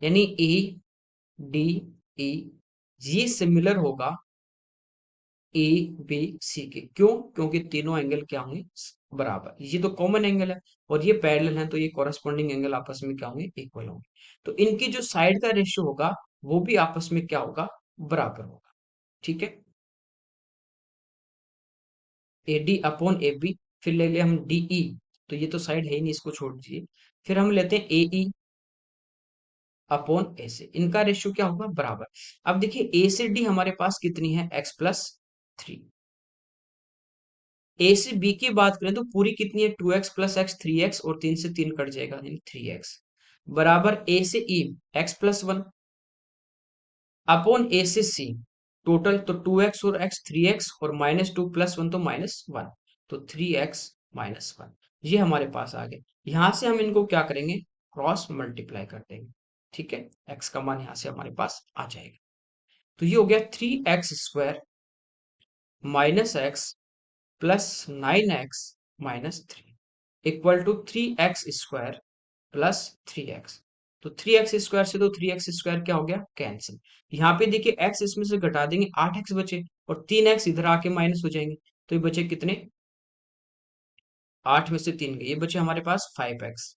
[SPEAKER 1] यानी ADE ये सिमिलर होगा ABC के। क्यों? क्योंकि तीनों एंगल क्या होंगे? बराबर। ये तो कॉमन एंगल है और ये पैरेलल है, तो ये कॉरेस्पॉन्डिंग एंगल आपस में क्या होंगे? इक्वल होंगे। तो इनकी जो साइड का रेशियो होगा वो भी आपस में क्या होगा? बराबर होगा। ठीक है, AD अपॉन AB, फिर ले लिया हम DE, तो ये तो साइड है ही नहीं, इसको छोड़ दीजिए। फिर हम लेते हैं AE अपॉन A से, इनका रेशियो क्या होगा? बराबर। अब देखिए A से D हमारे पास कितनी है? x+3। A से B की बात करें तो पूरी कितनी है? 2x+x 3x, और 3 से 3 कट जाएगा, यानी 3x बराबर। A से E x+1 अपॉन A से C, टोटल तो 2x और x 3x, और -2 + 1 तो -1, तो 3x-1, ये हमारे पास आ गए। यहां से हम इनको क्या करेंगे? क्रॉस मल्टीप्लाई कर देंगे। ठीक है, x का मान यहां से हमारे पास आ जाएगा, तो ये हो गया 3x² -x +9x-3 equal to 3x² +3x। तो 3x² से तो 3x² क्या हो गया? कैंसिल। यहाँ पे देखिए x इसमें से घटा देंगे, 8x बचे, और 3x इधर आके माइनस हो जाएंगे, तो ये बचे कितने? 8 में से 3 गए, ये बचे हमारे पास 5x।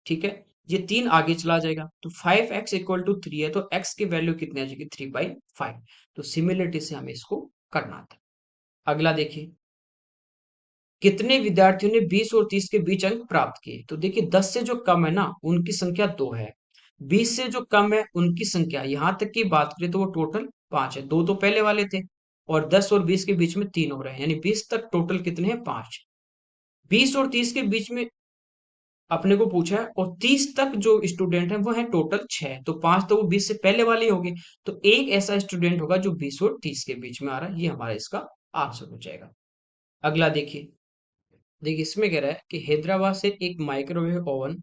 [SPEAKER 1] ठीक है, ये 3 आगे चला जाएगा, तो 5x इक्वल टू 3 है, तो x की वैल्यू कितनी आ जाएगी? 3/5। तो सिमिलरिटी से हमें इसको करना था। अगला देखिए, कितने विद्यार्थियों ने 20 और 30 के बीच अंक प्राप्त किए? तो देखिए 10 से जो कम है ना, उनकी संख्या 2 है, 20 से जो कम है उनकी संख्या, यहां तक की बात करें तो वो टोटल 5 है, दो तो पहले वाले थे, और 10 और 20 के बीच में 3 हो रहे हैं, यानी 20 तक टोटल कितने हैं? 5। 20 और 30 के बीच में अपने को पूछा है, और 30 तक जो स्टूडेंट है वो है टोटल 6, तो 5 तो वो 20 से पहले वाले ही हो गए, तो एक ऐसा स्टूडेंट होगा जो 20 और 30 के बीच में आ रहा है, ये हमारा इसका आंसर हो जाएगा। अगला देखिए, देखिए इसमें कह रहा है कि हैदराबाद से एक माइक्रोवेव ओवन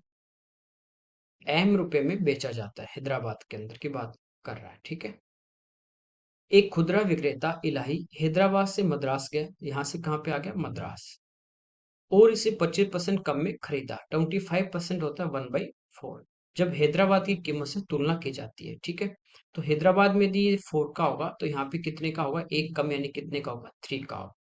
[SPEAKER 1] ₹m में बेचा जाता है, हैदराबाद के अंदर की बात कर रहा है, ठीक है। एक खुदरा विक्रेता इलाही हैदराबाद से मद्रास गया, यहां से कहां पे आ गया? मद्रास, और इसे 25% कम में खरीदा। 25% होता है 1/4, जब हैदराबाद की कीमत से तुलना की जाती है, ठीक है। तो हैदराबाद में यदि ये 4 का होगा तो यहाँ पे कितने का होगा? एक कम, यानी कितने का होगा? 3 का होगा।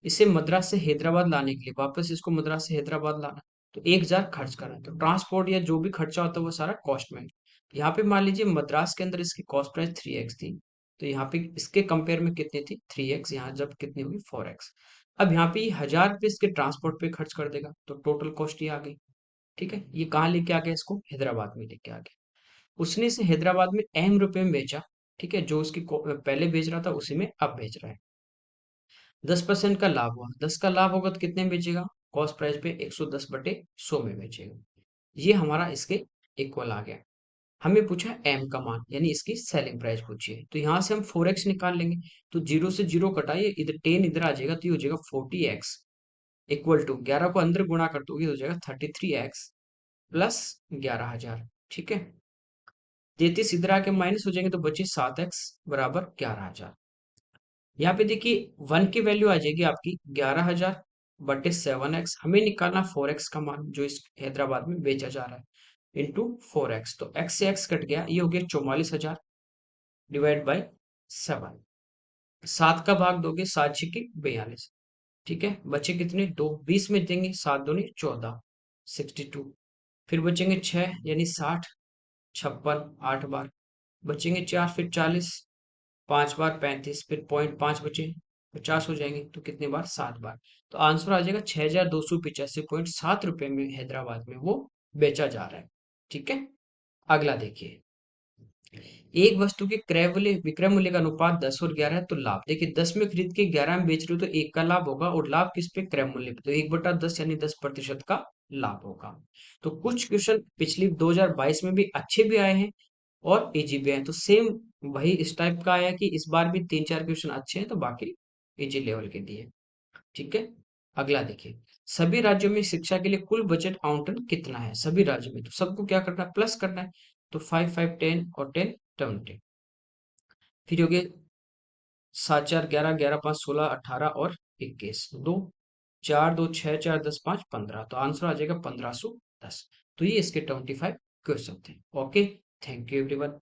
[SPEAKER 1] इसे मद्रास से हैदराबाद लाने के लिए, वापस इसको मद्रास से हैदराबाद लाना, तो 1,000 खर्च करना, तो ट्रांसपोर्ट या जो भी खर्चा होता है वो सारा कॉस्ट में। यहाँ पे मान लीजिए मद्रास के अंदर इसकी कॉस्ट प्राइस 3x थी, तो यहाँ पे इसके कंपेयर में कितनी थी? 3x, यहाँ जब कितनी होगी? 4x। अब यहाँ पे ये 1,000 रुपये इसके ट्रांसपोर्ट पे खर्च कर देगा, तो टोटल कॉस्ट ये आ गई, ठीक है। ये कहाँ लेके आ गया? इसको हैदराबाद में लेके आ गया। उसने इसे हैदराबाद में ₹m में बेचा, ठीक है, जो उसकी पहले बेच रहा था उसी में अब बेच रहा है। 10% का लाभ हुआ, 10 का लाभ होगा तो कितने में बेचेगा? कॉस्ट प्राइस पे 110/100 में बेचेगा। ये हमारा इसके इक्वल आ गया। हमें पूछा एम का मान, यानी इसकी सेलिंग प्राइस पूछी है, तो यहाँ से हम 4x निकाल लेंगे, तो 0 से 0 कटाइए, इधर 10 इधर आ जाएगा, तो ये हो जाएगा 40x इक्वल टू 11 को अंदर गुणा कर दोगे तो हो जाएगा 33x प्लस 11,000, ठीक है। 33 इधर आके माइनस हो जाएंगे तो बचे 7x बराबर 11,000। यहाँ पे देखिए 1 की वैल्यू आ जाएगी आपकी 11,000/7x, हमें निकालना 4x का मान जो इस हैदराबाद में बेचा जा रहा है, इंटू 4x, तो x से x कट गया, ये हो गया 44,000 डिवाइड बाई 7। 7 का भाग दोगे 7 छिके 42, ठीक है। बचे कितने? 2, 20 में देंगे, 7 दूनी 14, 62। फिर बचेंगे 6 यानी 60, 56 8 बार, बचेंगे 4, फिर 40, 5 बार 35, फिर 0.5 बचे, 50 हो जाएंगे, तो कितने बार? 7 बार। तो आंसर आ जाएगा 6,285.7 रुपए में हैदराबाद में वो बेचा जा रहा है, ठीक है। अगला देखिए, एक वस्तु के क्रय मूल्य विक्रय मूल्य का अनुपात 10 और 11 है, तो लाभ देखिए 10 में खरीद के 11 में बेच रहे हो तो 1 का लाभ होगा, और लाभ किस पे? क्रय मूल्य पे, तो 1/10 यानी 10% का लाभ होगा। तो कुछ क्वेश्चन पिछली 2022 में भी अच्छे भी आए हैं और इजी भी आए, तो सेम वही इस टाइप का आया कि इस बार भी 3-4 क्वेश्चन अच्छे हैं, तो बाकी इजी लेवल के दिए, ठीक है। अगला देखिए, सभी राज्यों में शिक्षा के लिए कुल बजट आवंटन कितना है? सभी राज्यों में, तो सबको क्या करना है? प्लस करना है, तो 5 5 10 और 10 20, फिर हो गए 7 4 11 11 5 16 18 और 21, 2 4 2 6 4 10 5 15, तो आंसर आ जाएगा 1510। तो ये इसके 25 क्वेश्चन थे। Okay, thank you everyone.